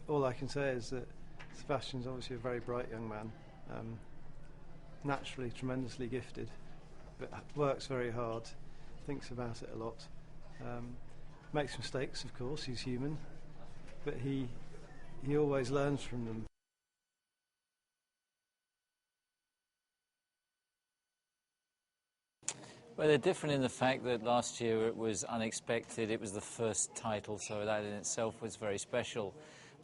all I can say is that Sebastian's obviously a very bright young man, naturally tremendously gifted, but works very hard, thinks about it a lot, makes mistakes, of course, he's human, but he always learns from them. Well, they're different in the fact that last year it was unexpected, it was the first title, so that in itself was very special.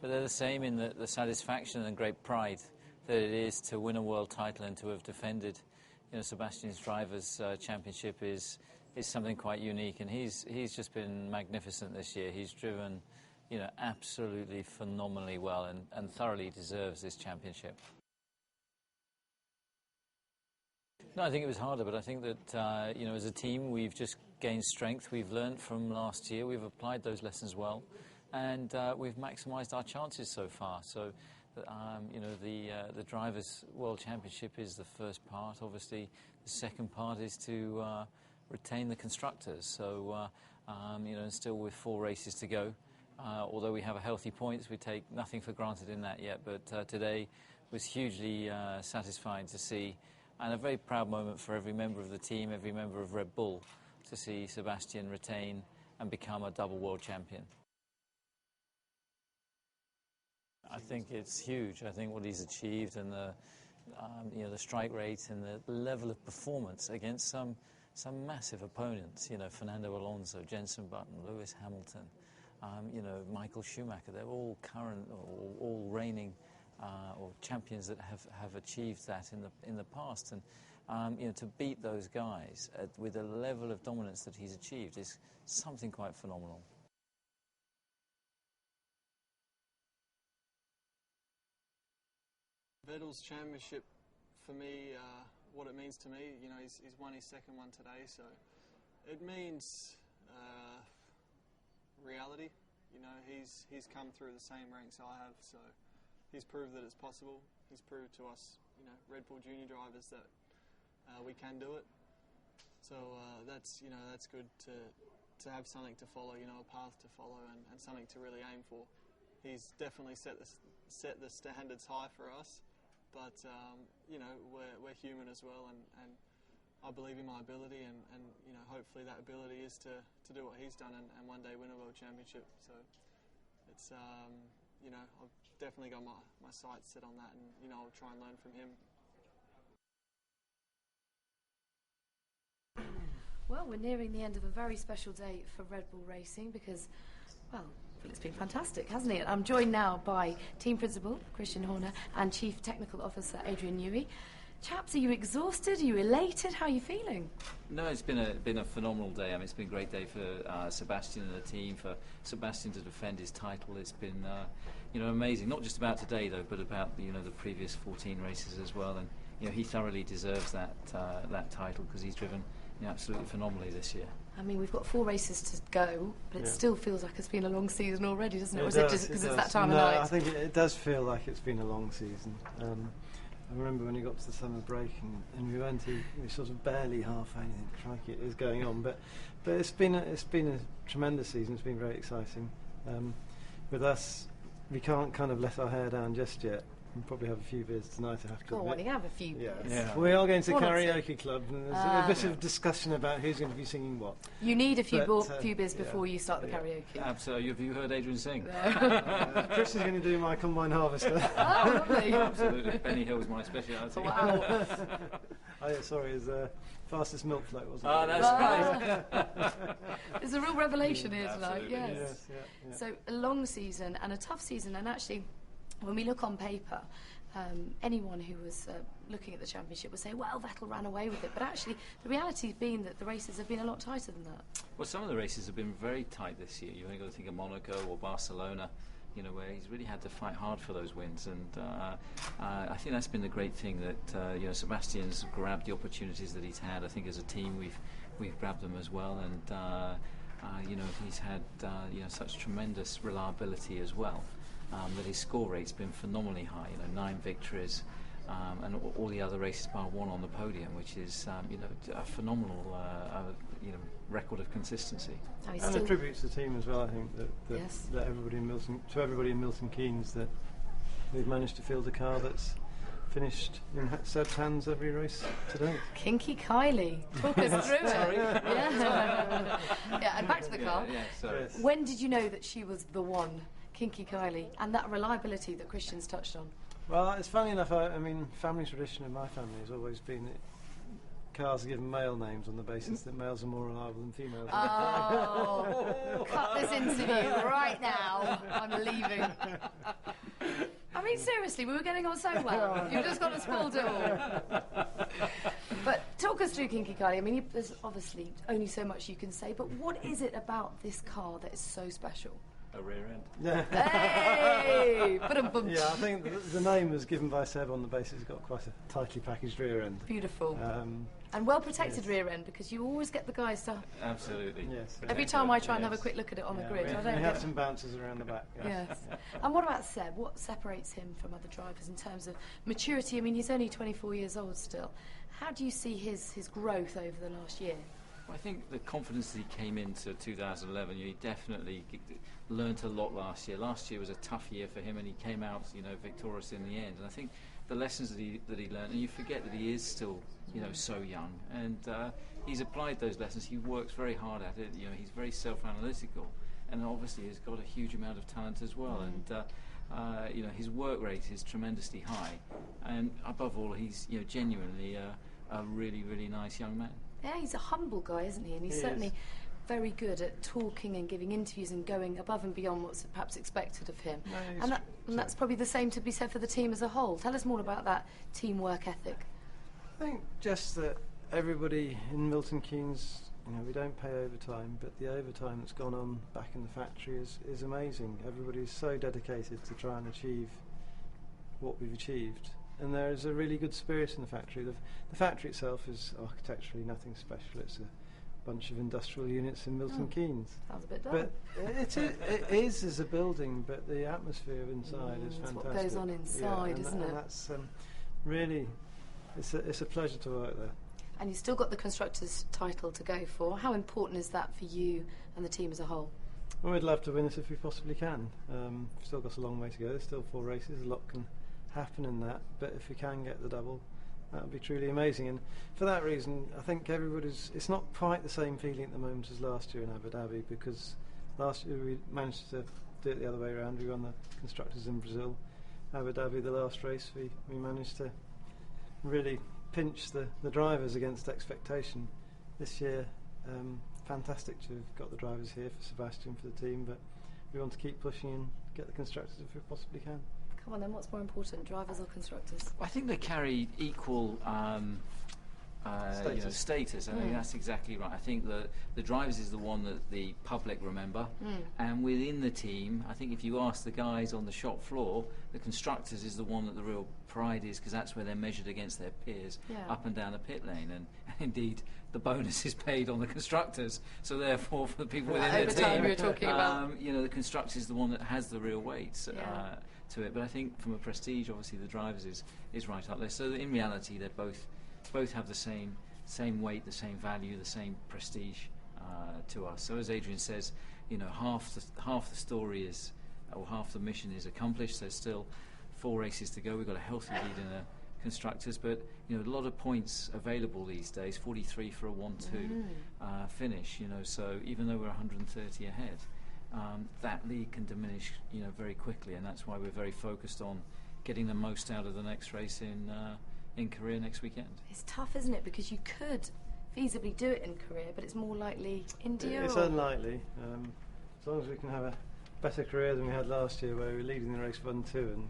But they're the same in the satisfaction and great pride that it is to win a world title and to have defended, Sebastian's Drivers' Championship is something quite unique, and he's just been magnificent this year. He's driven, absolutely phenomenally well and thoroughly deserves this championship. No, I think it was harder, but I think that, as a team, we've just gained strength. We've learned from last year. We've applied those lessons well, and we've maximised our chances so far. So, the Drivers' World Championship is the first part. Obviously, the second part is to retain the Constructors. So, still with 4 races to go. Although we have a healthy points, we take nothing for granted in that yet. But today was hugely satisfying to see, and a very proud moment for every member of the team, every member of Red Bull, to see Sebastian retain and become a double world champion. I think it's huge. I think what he's achieved and the strike rate and the level of performance against some massive opponents. Fernando Alonso, Jenson Button, Lewis Hamilton, Michael Schumacher. They're all current or all reigning or champions that have achieved that in the past, and to beat those guys with the level of dominance that he's achieved is something quite phenomenal. Vettel's championship, for me, what it means to me, he's won his second one today, so it means reality. He's come through the same ranks I have, so he's proved that it's possible. He's proved to us, Red Bull Junior drivers, that we can do it. So that's good to have something to follow, a path to follow, and something to really aim for. He's definitely set the standards high for us, but we're human as well, and I believe in my ability, and hopefully that ability is to do what he's done and one day win a world championship. So it's I've definitely got my sights set on that, and I'll try and learn from him. Well, we're nearing the end of a very special day for Red Bull Racing because, well, it's been fantastic, hasn't it? I'm joined now by Team Principal Christian Horner and Chief Technical Officer Adrian Newey. Chaps, are you exhausted? Are you elated? How are you feeling? No, it's been a phenomenal day. I mean, it's been a great day for Sebastian and the team, for Sebastian to defend his title. It's been amazing. Not just about today though, but about the previous 14 races as well. And he thoroughly deserves that title because he's driven absolutely phenomenally this year. I mean, we've got 4 races to go, but it still feels like it's been a long season already, doesn't it? Or is it just because it's that time of night? I think it does feel like it's been a long season. I remember when he got to the summer break and we went, we sort of barely halfway. Crikey, it is going on, but it's been a tremendous season. It's been very exciting. With us, we can't kind of let our hair down just yet. We'll probably have a few beers tonight, I have to admit. Go on, you have a few beers. Yeah. We are going to the karaoke club, and there's a bit of discussion about who's going to be singing what. You need a few beers before you start the karaoke. Absolutely. Have you heard Adrian sing? No. Chris is going to do my combine harvester. Oh, lovely. Absolutely. Benny Hill was my speciality. Wow. Oh, yeah, sorry, his fastest milk float, wasn't it? Oh, that's right. There's a real revelation here tonight, Absolutely. yes. Yeah. So, a long season and a tough season, and actually, when we look on paper, anyone who was looking at the championship would say, well, Vettel ran away with it. But actually, the reality has been that the races have been a lot tighter than that. Well, some of the races have been very tight this year. You've only got to think of Monaco or Barcelona, where he's really had to fight hard for those wins. And I think that's been the great thing that, Sebastian's grabbed the opportunities that he's had. I think as a team we've grabbed them as well. And, he's had, such tremendous reliability as well. That his score rate's been phenomenally high, 9 victories, and all the other races bar 1 on the podium, which is, a phenomenal, record of consistency. And a tribute to the team as well. I think that Yes. that everybody in Milton Keynes, that we've managed to field a car that's finished in Seb's hands every race today. Kinky Kylie, talk us through it. Sorry. Yeah. Yeah, and back to the car. Yeah, sorry. Yes. When did you know that she was the one, Kinky Kylie, and that reliability that Christian's touched on? Well, it's funny enough. I mean, family tradition in my family has always been that cars are given male names on the basis that males are more reliable than females. Oh, cut this interview right now. I'm leaving. I mean, seriously, we were getting on so well. You've just got to spoiled it all. But talk us through Kinky Kylie. I mean, there's obviously only so much you can say, but what is it about this car that is so special? A rear end. Yeah. Hey! Ba-dum-bum. Yeah, I think the name was given by Seb on the basis it's got quite a tightly packaged rear end. Beautiful. And well protected rear end, because you always get the guys to... Absolutely. Yes. Every time I try and have a quick look at it on the grid, I don't We get have it. some bouncers around the back. Yes. And what about Seb? What separates him from other drivers in terms of maturity? I mean, he's only 24 years old still. How do you see his growth over the last year? Well, I think the confidence that he came into 2011, he definitely learnt a lot last year. Last year was a tough year for him, and he came out, victorious in the end. And I think the lessons that he learned, and you forget that he is still, so young, and he's applied those lessons. He works very hard at it. He's very self-analytical, and obviously has got a huge amount of talent as well. And his work rate is tremendously high, and above all, he's genuinely a really, really nice young man. Yeah, he's a humble guy, isn't he? And he's certainly very good at talking and giving interviews and going above and beyond what's perhaps expected of him. No, and that's probably the same to be said for the team as a whole. Tell us more about that teamwork ethic. I think just that everybody in Milton Keynes, we don't pay overtime, but the overtime that's gone on back in the factory is amazing. Everybody's so dedicated to try and achieve what we've achieved. And there is a really good spirit in the factory. The factory itself is architecturally nothing special. It's a bunch of industrial units in Milton Keynes. Sounds a bit dull. But it is as a building, but the atmosphere inside is It's fantastic. what goes on inside, isn't it? And that's really, it's a pleasure to work there. And you've still got the Constructors' title to go for. How important is that for you and the team as a whole? Well, we'd love to win it if we possibly can. We've still got a long way to go. There's still 4 races. A lot can happen in that, but if we can get the double, that would be truly amazing. And for that reason, I think it's not quite the same feeling at the moment as last year in Abu Dhabi, because last year we managed to do it the other way around. We won the Constructors in Brazil. Abu Dhabi, the last race, we managed to really pinch the drivers against expectation. This year, fantastic to have got the drivers here for Sebastian, for the team, but we want to keep pushing and get the Constructors if we possibly can. Come on then, what's more important, drivers or constructors? I think they carry equal status. I think that's exactly right. I think that the drivers is the one that the public remember, and within the team, I think if you ask the guys on the shop floor, the constructors is the one that the real pride is, because that's where they're measured against their peers up and down the pit lane, and indeed the bonus is paid on the constructors. So therefore, for the people within the team, we were talking about. the constructors is the one that has the real weight to it. But I think from a prestige, obviously the drivers is right up there. So in reality, they both have the same weight, the same value, the same prestige to us. So as Adrian says, half the story is, or half the mission is accomplished. There's still 4 races to go. We've got a healthy lead in the constructors, but a lot of points available these days. 43 for a 1-2 finish. So even though we're 130 ahead, that lead can diminish very quickly, and that's why we're very focused on getting the most out of the next race in Korea next weekend. It's tough, isn't it? Because you could feasibly do it in Korea, but it's more likely India. It's unlikely. As long as we can have a better career than we had last year, where we were leading the race 1-2 and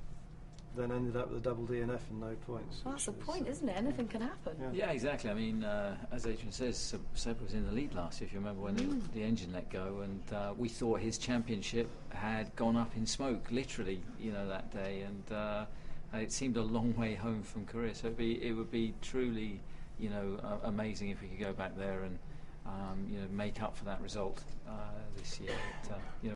then ended up with a double DNF and no points. Well, that's the point, isn't it? Anything can happen. Yeah, exactly. I mean, as Adrian says, Seb was in the lead last year, if you remember, when the engine let go, and we thought his championship had gone up in smoke, literally, that day, and it seemed a long way home from Korea. So it would be truly, amazing if we could go back there and make up for that result this year. But,